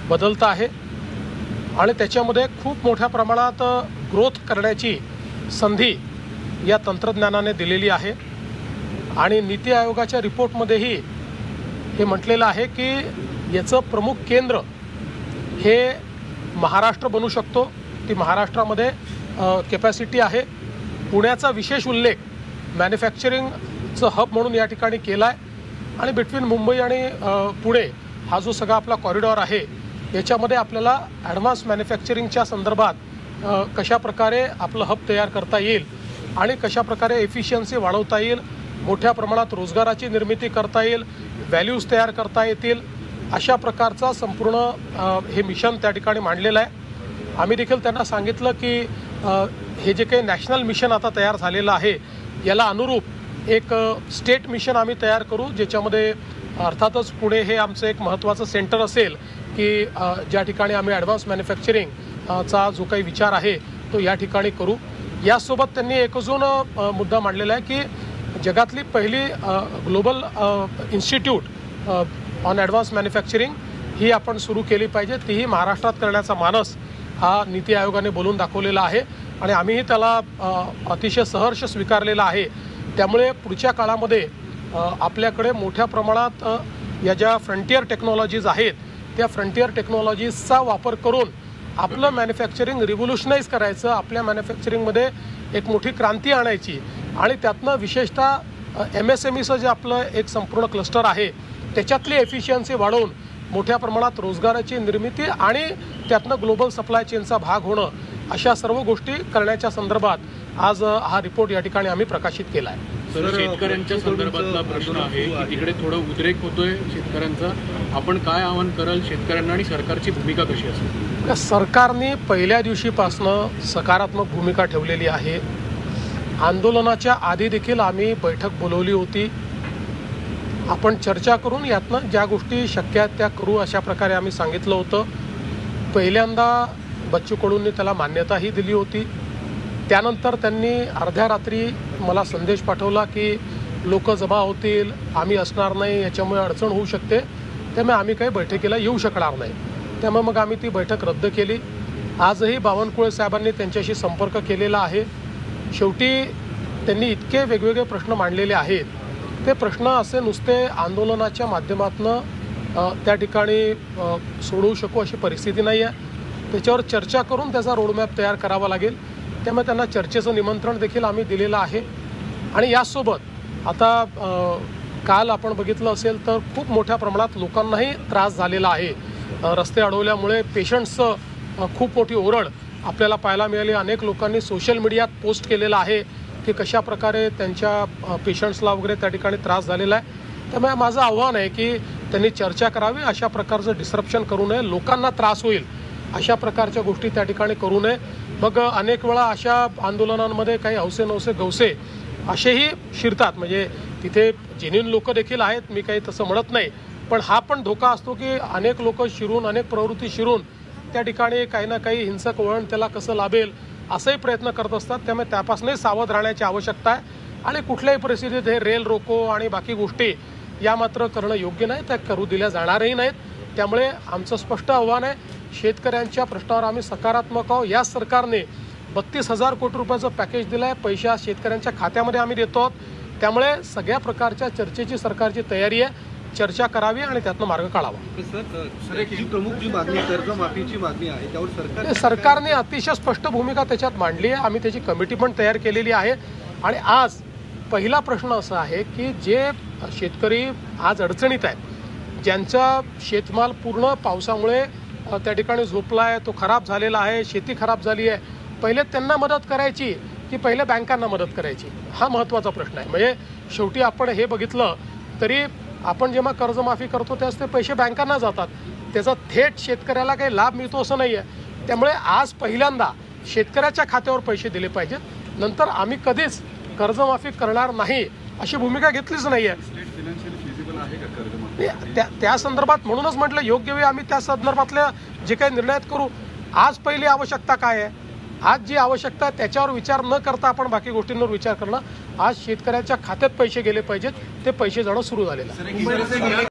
बदलतं आहे आणि त्याच्यामध्ये खूप मोठ्या प्रमाणात ग्रोथ करण्याची संधी या तंत्रज्ञानाने दिलेली आहे। आणि नीती आयोगाच्या रिपोर्टमध्येही हे म्हटलेलं आहे की याचं प्रमुख केंद्र हे महाराष्ट्र बनू शकतो। ती महाराष्ट्रामध्ये कॅपॅसिटी आहे। पुण्याचा विशेष उल्लेख मॅन्युफॅक्चरिंगचं हब म्हणून या ठिकाणी केला आहे आणि बिटवीन मुंबई आणि पुणे हा जो सगळा आपला कॉरिडॉर आहे याच्यामध्ये आपल्याला ॲडव्हान्स मॅन्युफॅक्चरिंगच्या संदर्भात कशा प्रकारे आपलं हब तयार करता येईल आणि कशा प्रकारे एफिशियन्सी वाढवता येईल, मोठ्या प्रमाणात रोजगाराची निर्मिती करता येईल, व्हॅल्यूज तयार करता येतील, अशा प्रकारचा संपूर्ण हे मिशन त्या ठिकाणी मांडलेलं आहे। आम्ही देखील त्यांना सांगितलं की हे जे काही नॅशनल मिशन आता तयार झालेलं आहे याला अनुरूप एक स्टेट मिशन आम्ही तयार करू, ज्याच्यामध्ये अर्थातच पुणे हे आमचं एक महत्त्वाचं सेंटर असेल की ज्या ठिकाणी आम्ही ॲडव्हान्स मॅन्युफॅक्चरिंगचा जो काही विचार आहे तो या ठिकाणी करू। यासोबत त्यांनी एक अजून मुद्दा मांडलेला आहे की जगातली पहिली global institute on advance manufacturing ही आपण सुरू केली पाहिजे, तीही महाराष्ट्रात करण्याचा मानस हा नीती आयोगाने बोलून दाखवलेला आहे आणि आम्हीही त्याला अतिशय सहर्ष स्वीकारलेला आहे। त्यामुळे पुढच्या काळामध्ये आपल्याकडे मोठ्या प्रमाणात या ज्या फ्रंटियर टेक्नॉलॉजीज आहेत त्या फ्रंटियर टेक्नॉलॉजीजचा वापर करून आपलं मॅन्युफॅक्चरिंग रिव्होल्युशनाइज करायचं, आपल्या मॅन्युफॅक्चरिंगमध्ये एक मोठी क्रांती आणायची आणि त्यातनं विशेषतः MSMEचं जे आपलं एक संपूर्ण क्लस्टर आहे त्याच्यातली एफिशियन्सी वाढवून मोठ्या प्रमाणात रोजगाराची निर्मिती आणि त्यातनं ग्लोबल सप्लाय चेनचा भाग होणं, अशा सर्व गोष्टी करण्याच्या संदर्भात आज हा रिपोर्ट या ठिकाणी आम्ही प्रकाशित केला आहे। सर, शेतकऱ्यांच्या संदर्भातला प्रश्न आहे की तिकडे थोडं उद्रेक होतोय शेतकऱ्यांचा, आपण काय आवाहन कराल शेतकऱ्यांना आणि सरकारची भूमिका कशी असेल? सरकारने पहिल्या दिवशीपासून सकारात्मक भूमिका ठेवलेली आहे। आंदोलनाच्या आधी देखील आम्ही बैठक बोलवली होती, आपण चर्चा करून यातनं ज्या गोष्टी शक्य आहेत त्या करू अशा प्रकारे आम्ही सांगितलं होतं। पहिल्यांदा बच्चू कडूंनी त्याला मान्यताही दिली होती, त्यानंतर त्यांनी अर्ध्या रात्री मला संदेश पाठवला की लोक जमा होतील, आम्ही असणार नाही, याच्यामुळे अडचण होऊ शकते, त्यामुळे आम्ही काही बैठकीला येऊ शकणार नाही। त्यामुळे मग आम्ही ती बैठक रद्द केली। आजही बावनकुळे साहेबांनी त्यांच्याशी संपर्क केलेला आहे। शेवटी त्यांनी इतके वेगवेगळे प्रश्न मांडलेले आहेत, ते प्रश्न असे नुसते आंदोलनाच्या माध्यमातून त्या ठिकाणी सोडवू शकू अशी परिस्थिती नाही आहे। त्याच्यावर चर्चा करून त्याचा रोडमॅप तयार करावा लागेल, त्यामुळे त्यांना चर्चेचं निमंत्रण देखील आम्ही दिलेलं आहे। आणि यासोबत आता काल आपण बघितलं असेल तर खूप मोठ्या प्रमाणात लोकांनाही त्रास झालेला आहे। रस्ते अडवल्यामुळे पेशंट्सचं खूप मोठी ओरड आपल्याला पाहायला मिळाली। अनेक लोकांनी सोशल मीडियात पोस्ट केलेलं आहे की कशा प्रकारे त्यांच्या पेशंट्सला वगैरे त्या ठिकाणी त्रास झालेला आहे। त्यामुळे माझं आव्हान आहे की त्यांनी चर्चा करावी, अशा प्रकारचं डिस्रप्शन करू नये, लोकांना त्रास होईल अशा प्रकारच्या गोष्टी त्या ठिकाणी करू नये। मग अनेक वेळा अशा आंदोलनांमध्ये काही हौसे नवसे गवसे असेही शिरतात, म्हणजे तिथे जेन्युइन लोक देखील आहेत, मी काही तसं म्हणत नाही, पण हा पण धोका असतो की अनेक लोक शिरून, अनेक प्रवृत्ती शिरून त्या ठिकाणी काही ना काही हिंसक वळण त्याला कसं लाभेल असाही प्रयत्न करत असतात। त्यामुळे त्यापासूनही सावध राहण्याची आवश्यकता आहे आणि कुठल्याही परिस्थितीत हे रेल रोको आणि बाकी गोष्टी या मात्र करणं योग्य नाही, त्या करू दिल्या जाणारही नाहीत। त्यामुळे आमचं स्पष्ट आव्हान आहे, शेतकऱ्यांच्या प्रश्नावर आम्ही सकारात्मक आहोत। या सरकारने 32,000 कोटी रुपयाचं पॅकेज दिलं आहे, पैसा शेतकऱ्यांच्या खात्यामध्ये आम्ही देतो आहोत। त्यामुळे सगळ्या प्रकारच्या चर्चेची सरकारची तयारी आहे, चर्चा करावी आणि त्यातनं मार्ग काढावा। सर, एक प्रमुख जी मागणी कर्जमाफीची मागणी आहे त्यावर सरकारने अतिशय स्पष्ट भूमिका त्याच्यात मांडली आहे। आम्ही त्याची कमिटी पण तयार केलेली आहे आणि आज पहिला प्रश्न असा आहे की जे शेतकरी आज अडचणीत आहेत, ज्यांचा शेतमाल पूर्ण पावसामुळे त्या ठिकाणी झोपला आहे, तो खराब झालेला आहे, शेती खराब झाली आहे, पहिले त्यांना मदत करायची की पहिले बँकांना मदत करायची, हा महत्त्वाचा प्रश्न आहे। म्हणजे शेवटी आपण हे बघितलं तरी आपण जेव्हा कर्जमाफी करतो त्यावेळेस ते पैसे बँकांना जातात, त्याचा थेट शेतकऱ्याला काही लाभ मिळतो असं नाही आहे। त्यामुळे आज पहिल्यांदा शेतकऱ्याच्या खात्यावर पैसे दिले पाहिजेत, नंतर आम्ही कधीच कर्जमाफी करणार नाही अशी भूमिका घेतलीच नाही आहे। त्या संदर्भात म्हणूनच म्हटलं योग्य वेळी आम्ही त्या संदर्भातल्या जे काही निर्णय करू। आज पहिली आवश्यकता काय आहे, आज जी आवश्यकता आहे त्याच्यावर विचार न करता आपण बाकी गोष्टींवर विचार करणं। आज शेतकऱ्याच्या खात्यात पैसे गेले पाहिजेत, ते पैसे जाणं सुरू झालेलं आहे।